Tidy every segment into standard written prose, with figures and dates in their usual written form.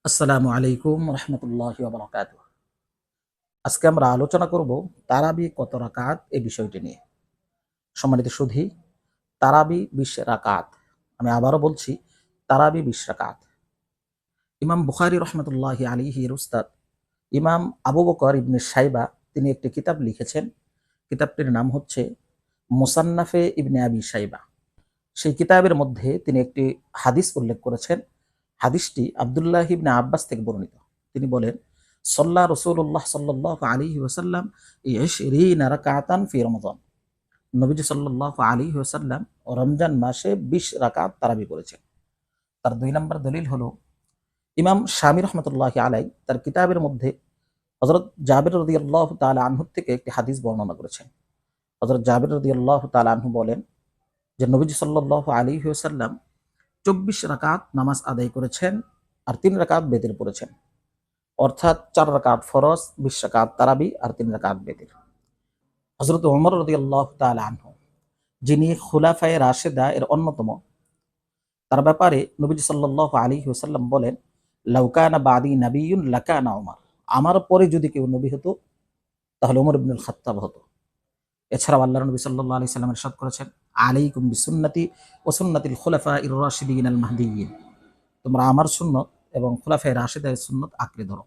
আসসালামু আলাইকুম রহমতুল্লাহি ওয়া বারাকাতুহু। আজকে আমরা আলোচনা করব তারাবি কত রাকাত এই বিষয়টি নিয়ে। সম্মানিত সুধী, তারাবি 20 রাকাত। আমি আবারও বলছি, তারাবি 20 রাকাত। ইমাম বুখারী রহমতুল্লাহি আলাইহি এর উস্তাদ ইমাম আবু বকর ইবনে শাইবা তিনি একটি কিতাব লিখেছেন। কিতাবটির নাম হচ্ছে মুসান্নাফে ইবনে আবি শাইবা। সেই কিতাবের মধ্যে তিনি একটি হাদিস উল্লেখ করেছেন। হাদিসটি আব্দুল্লাহ ইবনে আব্বাস থেকে বর্ণিত। তিনি বলেন, সল্লা রসুল্লাহ সাল্লাল্লাহু আলাইহি ওয়াসাল্লাম ইশরিনা রাকাতান ফি রমাদান। নবীজি সাল্লাল্লাহু আলাইহি ওয়াসাল্লাম রমজান মাসে 20 রাকাত তারাবি করেছেন। তার 2 নম্বর দলিল হলো ইমাম শামী রহমতুল্লাহি আলাই তার কিতাবের মধ্যে হযরত জাবির রাদিয়াল্লাহু তাআলা আনহু থেকে একটি হাদিস বর্ণনা করেছেন। হযরত জাবির রাদিয়াল্লাহু তাআলা আনহু বলেন যে নবীজি সাল্লাল্লাহু আলাইহি ওয়াসাল্লাম 24 রাকাত নামাজ আদায় করেছেন আর 3 রাকাত বেতির পড়েছেন। অর্থাৎ 4 রাকাত ফরজ, 20 রাকাত তারাবি আর 3 রাকাত বেতির। হযরত ওমর রাদিয়াল্লাহু তাআলা আনহু, যিনি খুলাফায়ে রাশেদা এর অন্যতম, তার ব্যাপারে নবীজি সাল্লাল্লাহু আলাইহি ওয়াসাল্লাম বলেন, লাউ কানা বাদি নাবিয়্যুন লাকানা ওমর। আমার পরে যদি কেউ নবী হতো তাহলে ওমর ইবনুল খাত্তাব হতো। এছাড়াও আল্লাহর নবী সাল্লাল্লাহু আলাইহি সাল্লাম ইরশাদ করেছেন, আলাইকুম বিসুন্নতি ওয়া সুন্নাতিল খুলাফাইর রাশিদিন আল মাহদিয়্যিন। তোমরা আমার সুন্নত এবং খুলাফায়ে রাশেদার সুন্নত আঁকড়ে ধরো।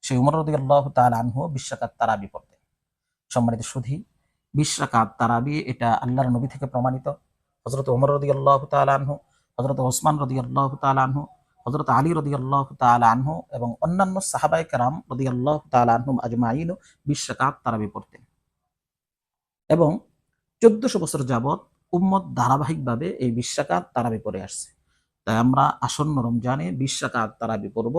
সেই উমর রাদিয়াল্লাহু তাআলা আনহু 20 রাকাত তারাবি পড়তেন। সম্মানিত সুধী, 20 রাকাত তারাবি এটা আল্লাহর নবী থেকে প্রমাণিত। হযরত ওমর রাদিয়াল্লাহু তাআলা আনহু, হযরত ওসমান রাদিয়াল্লাহু তাআলা আনহু, হযরত আলী রাদিয়াল্লাহু তাআলা আনহু এবং অন্যান্য সাহাবায়ে কেরাম রাদিয়াল্লাহু তাআলা আনহুম আজমাইনও 20 রাকাত তারাবি পড়তেন। এবং 1400 বছর যাবৎ উম্মত ধারাবাহিকভাবে এই 20 রাকাত তারাবি পড়ে আসছে। তাই আমরা আসন্ন রমজানে 20 রাকাত তারাবি পড়ব।